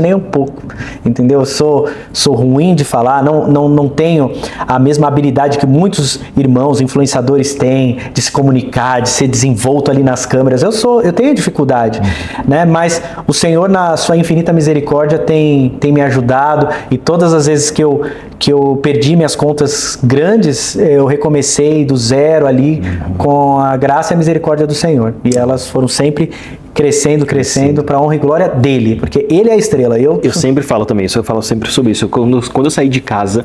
nem um pouco, entendeu? Eu sou ruim de falar, não tenho a mesma habilidade que muitos irmãos, influenciadores têm, de se comunicar, de ser desenvolto ali nas câmeras. Eu tenho dificuldade, né? Mas o Senhor, na sua infinita misericórdia, tem me ajudado, e todas as vezes que eu perdi minhas contas grandes, eu recomecei do zero ali, com a graça e a misericórdia do Senhor. E elas foram sempre crescendo para a honra e glória dele, porque ele é a estrela. Eu sempre falo também, eu falo sempre sobre isso. Quando eu saí de casa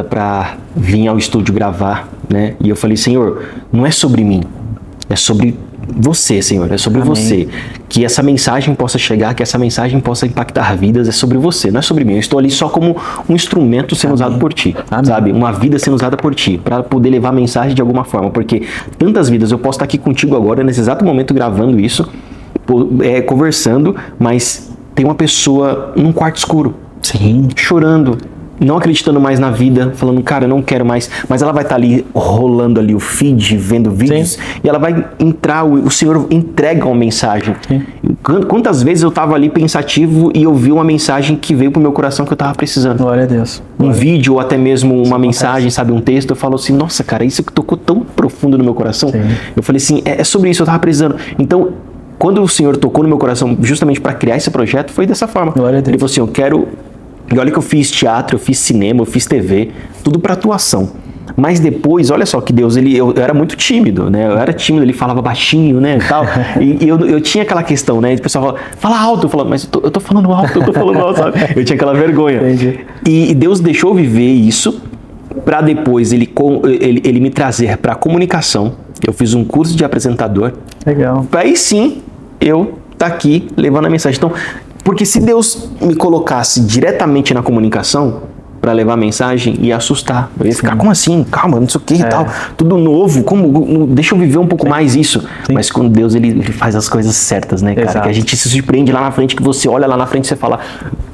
para vir ao estúdio gravar, né? E eu falei, Senhor, não é sobre mim, é sobre você, Senhor, é sobre você. Que essa mensagem possa chegar, que essa mensagem possa impactar vidas, é sobre você, não é sobre mim. Eu estou ali só como um instrumento sendo usado por ti, sabe? Uma vida sendo usada por ti, para poder levar a mensagem de alguma forma, porque tantas vidas, eu posso estar aqui contigo agora, nesse exato momento, gravando isso, conversando, mas tem uma pessoa num quarto escuro, chorando, não acreditando mais na vida, falando, cara, eu não quero mais, mas ela vai estar ali rolando ali o feed, vendo vídeos, e ela vai entrar, o Senhor entrega uma mensagem. Quantas vezes eu estava ali pensativo e ouvi uma mensagem que veio pro meu coração que eu estava precisando. Glória a Deus. Um vídeo ou até mesmo uma mensagem, sabe, um texto, eu falo assim, nossa, cara, isso que tocou tão profundo no meu coração. Eu falei assim, é sobre isso, eu estava precisando. Então, quando o Senhor tocou no meu coração justamente para criar esse projeto, foi dessa forma. Glória a Deus. Ele falou assim, eu quero... E olha que eu fiz teatro, eu fiz cinema, eu fiz TV, tudo para atuação. Mas depois, olha só que Deus, eu era muito tímido, né? Eu era tímido, ele falava baixinho, né, e tal. E eu tinha aquela questão, né? O pessoal fala alto, eu falava, mas eu tô falando alto, sabe? Eu tinha aquela vergonha. Entendi. E Deus deixou eu viver isso para depois ele me trazer para comunicação. Eu fiz um curso de apresentador. Legal. Para aí sim, eu tá aqui levando a mensagem. Então, porque se Deus me colocasse diretamente na comunicação para levar a mensagem, ia assustar. Eu ia ficar, como assim? Calma, não sei o que e tal. Tudo novo, deixa eu viver um pouco mais isso. Mas quando Deus ele faz as coisas certas, né, cara? Que a gente se surpreende lá na frente, que você olha lá na frente e você fala,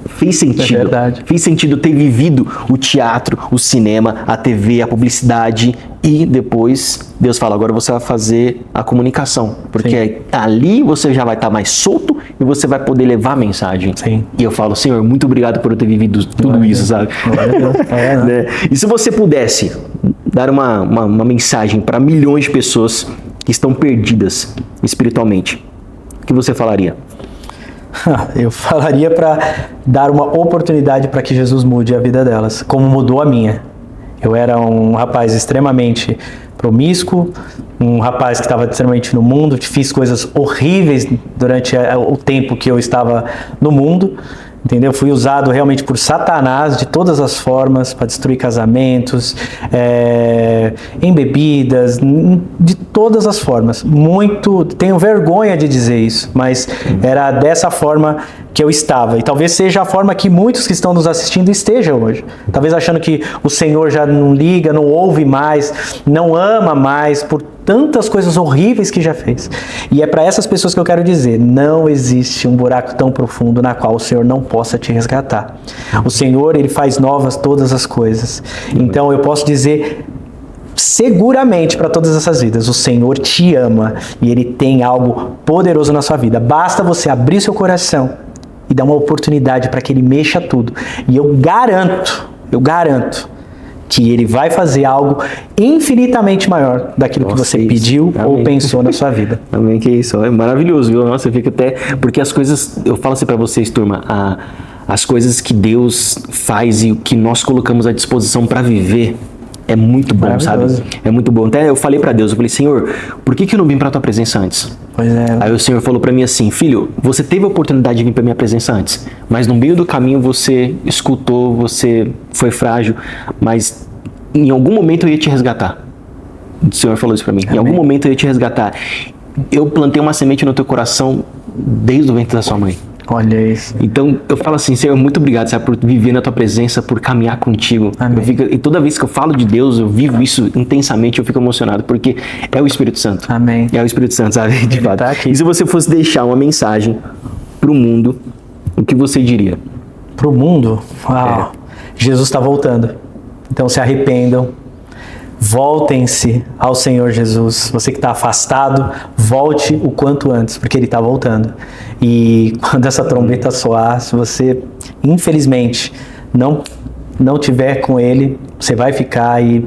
fez sentido. É verdade. Fez sentido ter vivido o teatro, o cinema, a TV, a publicidade. E depois Deus fala, agora você vai fazer a comunicação. Porque ali você já vai estar mais solto e você vai poder levar a mensagem. E eu falo, Senhor, muito obrigado por eu ter vivido tudo isso, sabe? Né? E se você pudesse dar uma mensagem para milhões de pessoas que estão perdidas espiritualmente, o que você falaria? Eu falaria para dar uma oportunidade para que Jesus mude a vida delas, como mudou a minha. Eu era um rapaz extremamente promíscuo, um rapaz que estava extremamente no mundo, fiz coisas horríveis durante o tempo que eu estava no mundo, entendeu? Fui usado realmente por Satanás de todas as formas para destruir casamentos, em bebidas, de todas as formas. Tenho vergonha de dizer isso, mas era dessa forma que eu estava. E talvez seja a forma que muitos que estão nos assistindo estejam hoje. Talvez achando que o Senhor já não liga, não ouve mais, não ama mais, por tantas coisas horríveis que já fez. E é para essas pessoas que eu quero dizer, não existe um buraco tão profundo na qual o Senhor não possa te resgatar. O Senhor, Ele faz novas todas as coisas. Então eu posso dizer, seguramente para todas essas vidas, o Senhor te ama e Ele tem algo poderoso na sua vida. Basta você abrir seu coração e dar uma oportunidade para que Ele mexa tudo. E eu garanto que Ele vai fazer algo infinitamente maior daquilo que você pediu ou pensou na sua vida. Amém, que isso. É maravilhoso, viu? Nossa, eu fico até... Porque as coisas... Eu falo assim para vocês, turma, as coisas que Deus faz e que nós colocamos à disposição para viver... É muito bom, sabe? É muito bom. Até eu falei pra Deus, eu falei, Senhor, por que eu não vim pra tua presença antes? Pois é. Aí o Senhor falou pra mim assim, filho, você teve a oportunidade de vir pra minha presença antes, mas no meio do caminho você escutou, você foi frágil, mas em algum momento eu ia te resgatar. O Senhor falou isso pra mim. Amém. Em algum momento eu ia te resgatar. Eu plantei uma semente no teu coração desde o ventre da sua mãe. Olha isso. Então, eu falo assim, Senhor, muito obrigado, sabe, por viver na tua presença, por caminhar contigo. E toda vez que eu falo de Deus, eu vivo isso intensamente, eu fico emocionado, porque é o Espírito Santo. Amém. É o Espírito Santo, sabe? De fato. Tá aqui. E se você fosse deixar uma mensagem pro mundo, o que você diria? Pro mundo? Uau. Jesus está voltando. Então se arrependam. Voltem-se ao Senhor Jesus. Você que está afastado, volte o quanto antes, porque Ele está voltando. E quando essa trombeta soar, se você, infelizmente, não tiver com Ele, você vai ficar e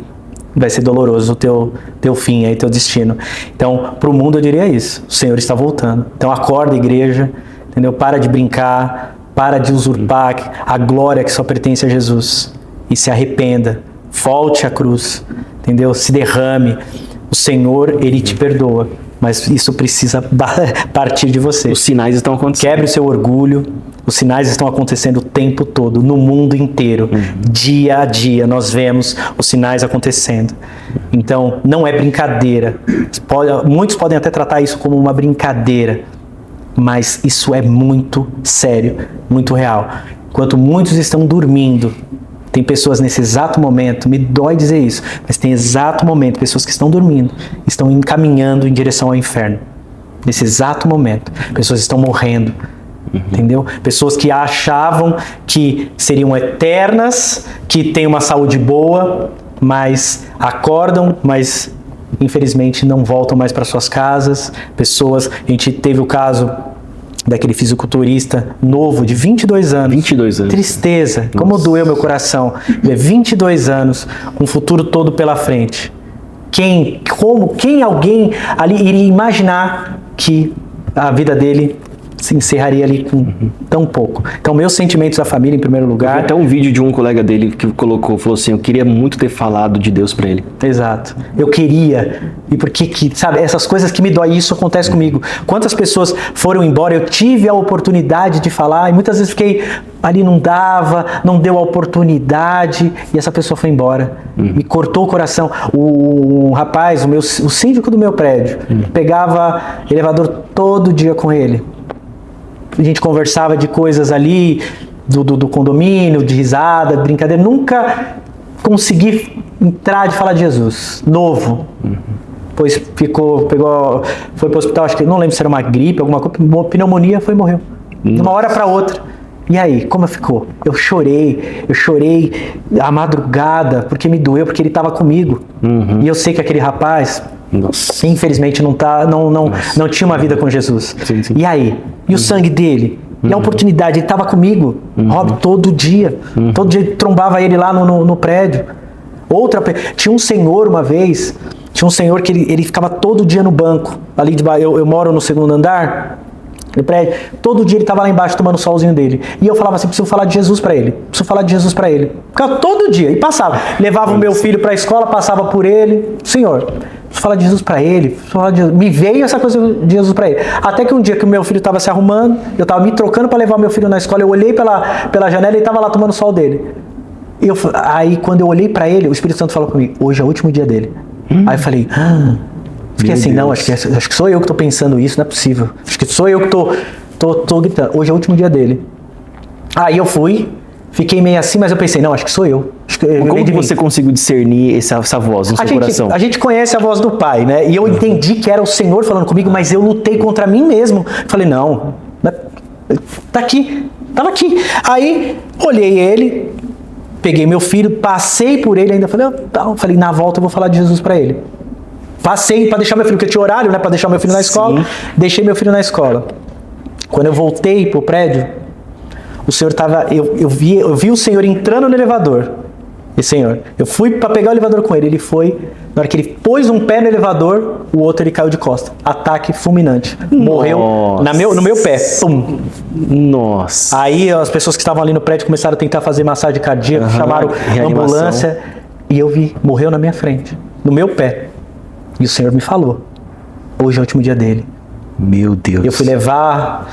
vai ser doloroso o teu fim, aí, teu destino. Então, para o mundo eu diria isso. O Senhor está voltando. Então acorda, igreja, entendeu? Para de brincar, para de usurpar a glória que só pertence a Jesus. E se arrependa. Volte à cruz. Entendeu? Se derrame. O Senhor, Ele te perdoa. Mas isso precisa partir de você. Os sinais estão acontecendo. Quebre o seu orgulho. Os sinais estão acontecendo o tempo todo, no mundo inteiro. Dia a dia nós vemos os sinais acontecendo. Então, não é brincadeira. Muitos podem até tratar isso como uma brincadeira. Mas isso é muito sério, muito real. Enquanto muitos estão dormindo, tem pessoas nesse exato momento, me dói dizer isso, mas tem exato momento, pessoas que estão dormindo, estão encaminhando em direção ao inferno. Nesse exato momento, pessoas estão morrendo, entendeu? Pessoas que achavam que seriam eternas, que têm uma saúde boa, mas acordam, mas infelizmente não voltam mais para suas casas. Pessoas, a gente teve o caso daquele fisiculturista novo, de 22 anos. 22 anos. Tristeza. Nossa. Como doeu meu coração. 22 anos, com o futuro todo pela frente. Quem alguém ali iria imaginar que a vida dele se encerraria ali com tão pouco? Então, meus sentimentos da família em primeiro lugar. Até um vídeo de um colega dele que falou assim, eu queria muito ter falado de Deus pra ele. Exato. Eu queria. E porque, sabe, essas coisas que me dói, isso acontece comigo. Quantas pessoas foram embora, eu tive a oportunidade de falar, e muitas vezes fiquei ali, não deu a oportunidade, e essa pessoa foi embora. Me cortou o coração. O rapaz, o síndico do meu prédio, pegava elevador todo dia com ele. A gente conversava de coisas ali, do condomínio, de risada, de brincadeira. Nunca consegui entrar de falar de Jesus. Novo. Pois foi para o hospital, acho que não lembro se era uma gripe, alguma coisa, uma pneumonia, foi e morreu. De uma hora para outra. E aí, como ficou? Eu chorei a madrugada, porque me doeu, porque ele estava comigo. E eu sei que aquele rapaz, nossa, infelizmente não tinha uma vida com Jesus. Sim. E aí? E o sangue dele? E a oportunidade? Ele estava comigo, Rob, todo dia. Todo dia trombava ele lá no prédio. Tinha um senhor uma vez, que ele ficava todo dia no banco. Ali de baixo, eu moro no segundo andar, no prédio. Todo dia ele estava lá embaixo tomando o solzinho dele. E eu falava assim, preciso falar de Jesus para ele. Ficava todo dia. E passava. Levava o meu filho para a escola, passava por ele. Senhor, preciso falar de Jesus para ele. Me veio essa coisa de Jesus para ele. Até que um dia que o meu filho estava se arrumando, eu estava me trocando para levar o meu filho na escola, eu olhei pela janela e ele estava lá tomando o sol dele. Aí quando eu olhei para ele, o Espírito Santo falou comigo, hoje é o último dia dele. Aí eu falei, fiquei assim, não, acho que sou eu que estou pensando isso, não é possível. Acho que sou eu que estou gritando, hoje é o último dia dele. Aí eu fui, fiquei meio assim, mas eu pensei, não, acho que sou eu. Como que você conseguiu discernir essa voz no seu coração? A gente conhece a voz do Pai, né? E eu entendi que era o Senhor falando comigo, mas eu lutei contra mim mesmo. Falei, não, tá aqui, tava aqui. Aí olhei ele, peguei meu filho, passei por ele, ainda falei, na volta eu vou falar de Jesus para ele. Passei para deixar meu filho, porque eu tinha horário, né, para deixar meu filho na escola. Sim. Deixei meu filho na escola. Quando eu voltei pro prédio, o senhor tava, eu vi o senhor entrando no elevador. E senhor, eu fui para pegar o elevador com ele, ele foi, na hora que ele pôs um pé no elevador, o outro ele caiu de costa. Ataque fulminante. Morreu no meu pé. Pum. Nossa. Aí as pessoas que estavam ali no prédio começaram a tentar fazer massagem cardíaca, chamaram ambulância, e eu vi, morreu na minha frente, no meu pé. E o senhor me falou, hoje é o último dia dele. Meu Deus. Eu fui levar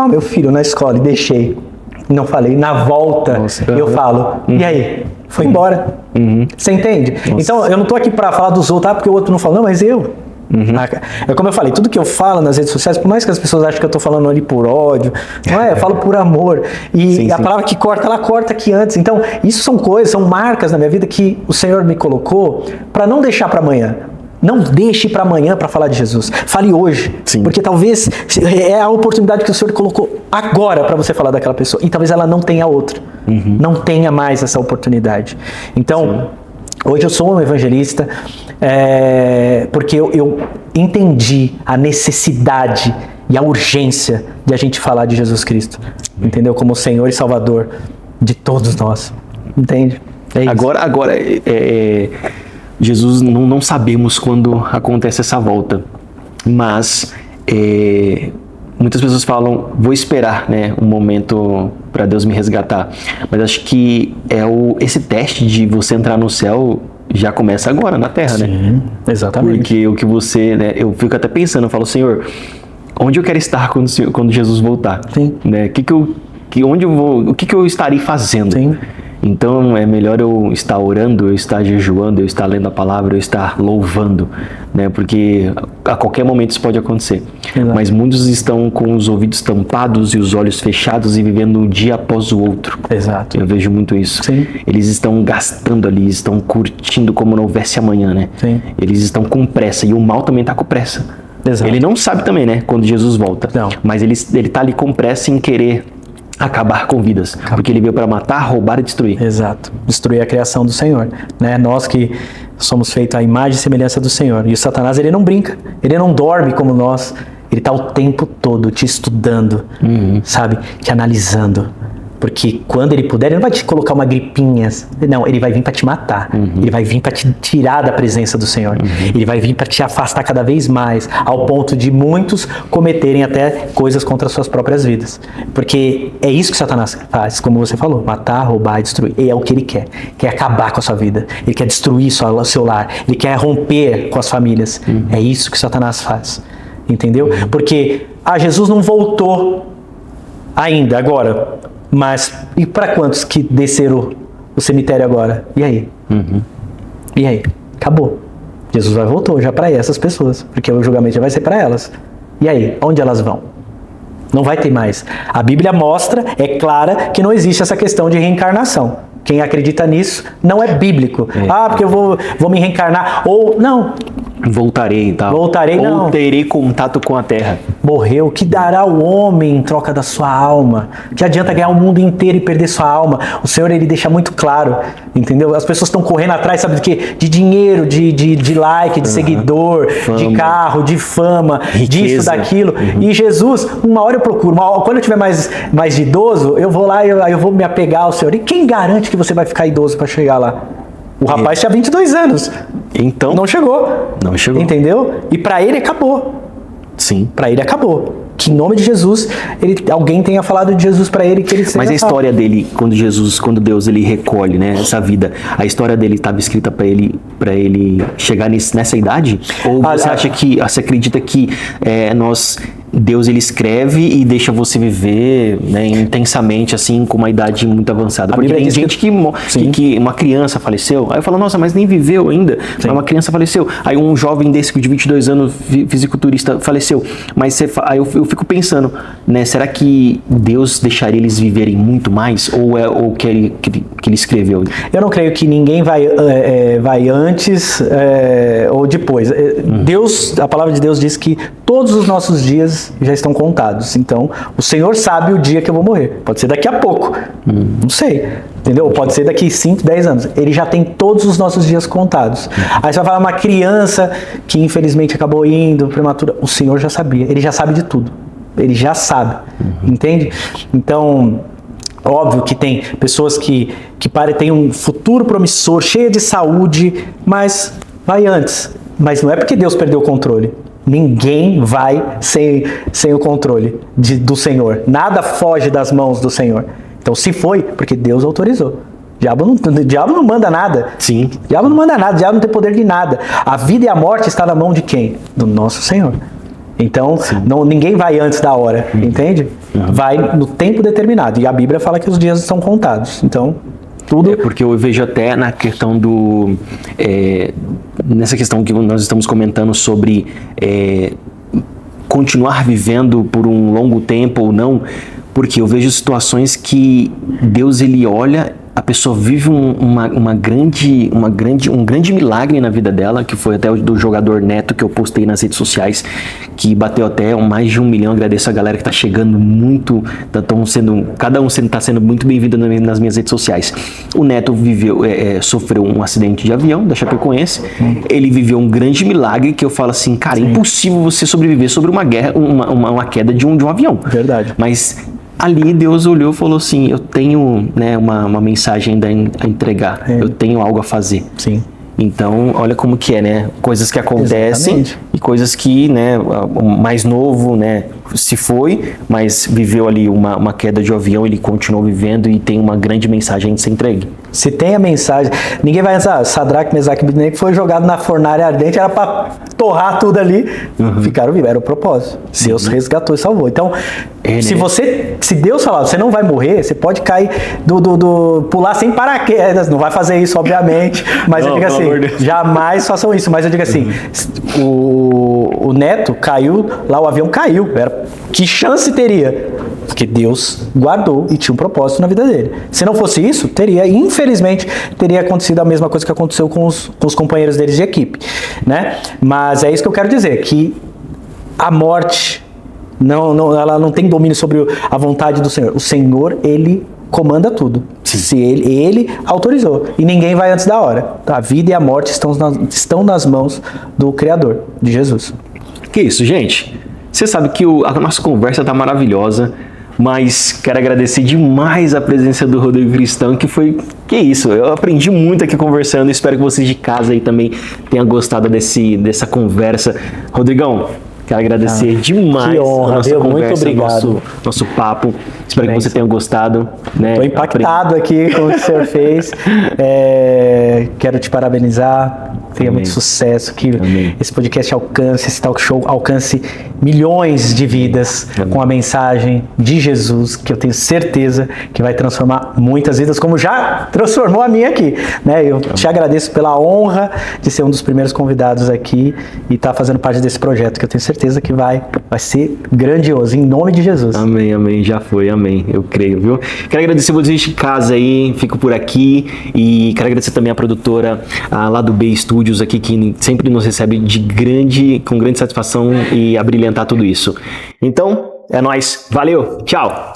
meu filho na escola e deixei. Não falei. Na volta, eu falo, e aí? Foi embora. Você entende? Nossa. Então, eu não tô aqui para falar dos outros, porque o outro não falou, não, mas eu. É como eu falei, tudo que eu falo nas redes sociais, por mais que as pessoas achem que eu tô falando ali por ódio, não é? Eu falo por amor. E a palavra que corta, ela corta aqui antes. Então, isso são coisas, são marcas na minha vida que o Senhor me colocou para não deixar para amanhã. Não deixe para amanhã para falar de Jesus. Fale hoje. Sim. Porque talvez é a oportunidade que o Senhor colocou agora para você falar daquela pessoa. E talvez ela não tenha outra. Não tenha mais essa oportunidade. Então, hoje eu sou um evangelista porque eu entendi a necessidade e a urgência de a gente falar de Jesus Cristo. Entendeu? Como Senhor e Salvador de todos nós. Entende? É isso. Agora Jesus, não sabemos quando acontece essa volta, mas muitas pessoas falam, vou esperar, né, um momento para Deus me resgatar, mas acho que esse teste de você entrar no céu já começa agora na Terra, né? Sim, exatamente. Porque o que você, né, eu fico até pensando, eu falo, Senhor, onde eu quero estar quando Jesus voltar? Sim. Né? Onde eu vou? O que eu estarei fazendo? Sim. Então é melhor eu estar orando, eu estar jejuando, eu estar lendo a palavra, eu estar louvando, né? Porque a qualquer momento isso pode acontecer. Exato. Mas muitos estão com os ouvidos tampados e os olhos fechados e vivendo um dia após o outro. Exato. Eu vejo muito isso. Sim. Eles estão gastando ali, estão curtindo como não houvesse amanhã, né? Sim. Eles estão com pressa e o mal também está com pressa. Exato. Ele não sabe também, né? Quando Jesus volta. Não. Mas ele está ali com pressa em querer acabar com vidas, porque ele veio para matar, roubar e destruir. Exato, destruir a criação do Senhor, né? Nós que somos feitos à imagem e semelhança do Senhor. E o Satanás, ele não brinca, ele não dorme como nós, ele está o tempo todo te estudando, sabe? Te analisando. Porque quando ele puder, ele não vai te colocar uma gripinha. Não, ele vai vir para te matar. Ele vai vir para te tirar da presença do Senhor. Ele vai vir para te afastar cada vez mais, ao ponto de muitos cometerem até coisas contra as suas próprias vidas. Porque é isso que Satanás faz, como você falou, matar, roubar e destruir. E é o que ele quer. Quer acabar com a sua vida. Ele quer destruir o seu lar. Ele quer romper com as famílias. É isso que Satanás faz. Entendeu? Porque Jesus não voltou ainda, agora. Mas, e para quantos que desceram o cemitério agora? E aí? E aí? Acabou. Jesus voltou já para essas pessoas, porque o julgamento já vai ser para elas. E aí? Onde elas vão? Não vai ter mais. A Bíblia mostra, é clara, que não existe essa questão de reencarnação. Quem acredita nisso não é bíblico. Porque eu vou me reencarnar. Ou, não. Voltarei e tal. Voltarei, não. Ou terei contato com a terra. Morreu. Que dará o homem em troca da sua alma? Que adianta ganhar o mundo inteiro e perder sua alma? O Senhor, ele deixa muito claro, entendeu? As pessoas estão correndo atrás, sabe do quê? De dinheiro, de like, de seguidor, fama, de carro, de fama, riqueza, disso, daquilo. E Jesus, uma hora eu procuro, quando eu tiver mais de idoso, eu vou lá e eu vou me apegar ao Senhor. E quem garante que você vai ficar idoso para chegar lá? O rapaz tinha 22 anos. Então, não chegou. Não chegou. Entendeu? E para ele acabou. Sim. Para ele acabou. Que em nome de Jesus, alguém tenha falado de Jesus para ele, que ele seja. Mas a história dele, quando Deus ele recolhe, né, essa vida, a história dele estava escrita para ele chegar nessa idade? Ou você acredita que Deus ele escreve e deixa você viver, né, intensamente, assim, com uma idade muito avançada? Porque tem gente que uma criança faleceu, aí eu falo, nossa, mas nem viveu ainda. Mas uma criança faleceu. Aí um jovem desse de 22 anos, fisiculturista, faleceu. Mas aí eu fico pensando, né, será que Deus deixaria eles viverem muito mais? Ou que ele escreveu? Eu não creio que ninguém vai antes ou depois. Deus, a palavra de Deus diz que todos os nossos dias dias já estão contados. Então, o Senhor sabe o dia que eu vou morrer. Pode ser daqui a pouco. Não sei. Entendeu? Pode ser daqui 5, 10 anos. Ele já tem todos os nossos dias contados. Aí você vai falar uma criança que infelizmente acabou indo prematura. O Senhor já sabia. Ele já sabe de tudo. Ele já sabe. Entende? Então, óbvio que tem pessoas que têm um futuro promissor, cheia de saúde, mas vai antes. Mas não é porque Deus perdeu o controle. Ninguém vai sem o controle do Senhor. Nada foge das mãos do Senhor. Então, se foi, porque Deus autorizou. O diabo não manda nada. Sim. O diabo não manda nada, o diabo não tem poder de nada. A vida e a morte está na mão de quem? Do nosso Senhor. Então, ninguém vai antes da hora, entende? Vai no tempo determinado. E a Bíblia fala que os dias são contados. Então, tudo... É porque eu vejo até na questão do... nessa questão que nós estamos comentando sobre continuar vivendo por um longo tempo ou não, porque eu vejo situações que Deus, ele olha, a pessoa vive um grande milagre na vida dela, que foi até o do jogador Neto, que eu postei nas redes sociais, que bateu até mais de 1 milhão. Agradeço a galera que está chegando muito, cada um está sendo muito bem-vindo nas minhas redes sociais. O Neto sofreu um acidente de avião da Chapecoense. Ele viveu um grande milagre, que eu falo assim, cara, é impossível você sobreviver sobre uma queda de um avião. Verdade. Mas ali Deus olhou e falou assim, eu tenho, né, uma mensagem ainda a entregar, eu tenho algo a fazer. Sim. Então, olha como que é, né? Coisas que acontecem. Exatamente. E coisas que, né, o mais novo, né, se foi, mas viveu ali uma queda de avião, ele continuou vivendo e tem uma grande mensagem a ser entregue. Se tem a mensagem, ninguém vai pensar, Sadraque, Mesaque e Abednego foi jogado na fornalha ardente, era para torrar tudo ali, ficaram vivos, era o propósito. Sim. Deus resgatou e salvou. Então, se Deus falar, você não vai morrer, você pode cair pular sem paraquedas, não vai fazer isso, obviamente, mas eu digo assim, jamais façam isso, mas eu digo assim, o Neto caiu, lá o avião caiu, que chance teria? Porque Deus guardou e tinha um propósito na vida dele. Se não fosse isso, infelizmente, teria acontecido a mesma coisa que aconteceu com os companheiros deles de equipe, né? Mas é isso que eu quero dizer, que a morte, ela não tem domínio sobre a vontade do Senhor. O Senhor, ele comanda tudo. Sim. Se ele autorizou. E ninguém vai antes da hora. A vida e a morte estão nas mãos do Criador, de Jesus. Que isso, gente? Você sabe que a nossa conversa tá maravilhosa, mas quero agradecer demais a presença do Rodrigo Cristão, que isso, eu aprendi muito aqui conversando, espero que vocês de casa aí também tenham gostado dessa conversa. Rodrigão, quero agradecer demais que honra, a nossa conversa, muito obrigado. Nosso papo. Espero que você tenha gostado. Estou impactado aqui com o que o senhor fez. Quero te parabenizar. Tenha muito sucesso. Que esse podcast alcance, esse talk show alcance milhões de vidas com a mensagem de Jesus, que eu tenho certeza que vai transformar muitas vidas, como já transformou a minha aqui, né? Eu te agradeço pela honra de ser um dos primeiros convidados aqui e estar fazendo parte desse projeto, que eu tenho certeza que vai ser grandioso, em nome de Jesus. Amém, já foi, amém, eu creio, viu? Quero agradecer vocês de casa aí, fico por aqui, e quero agradecer também a produtora lá do B Studios aqui, que sempre nos recebe com grande satisfação e a brilhantar tudo isso. Então, é nóis, valeu, tchau!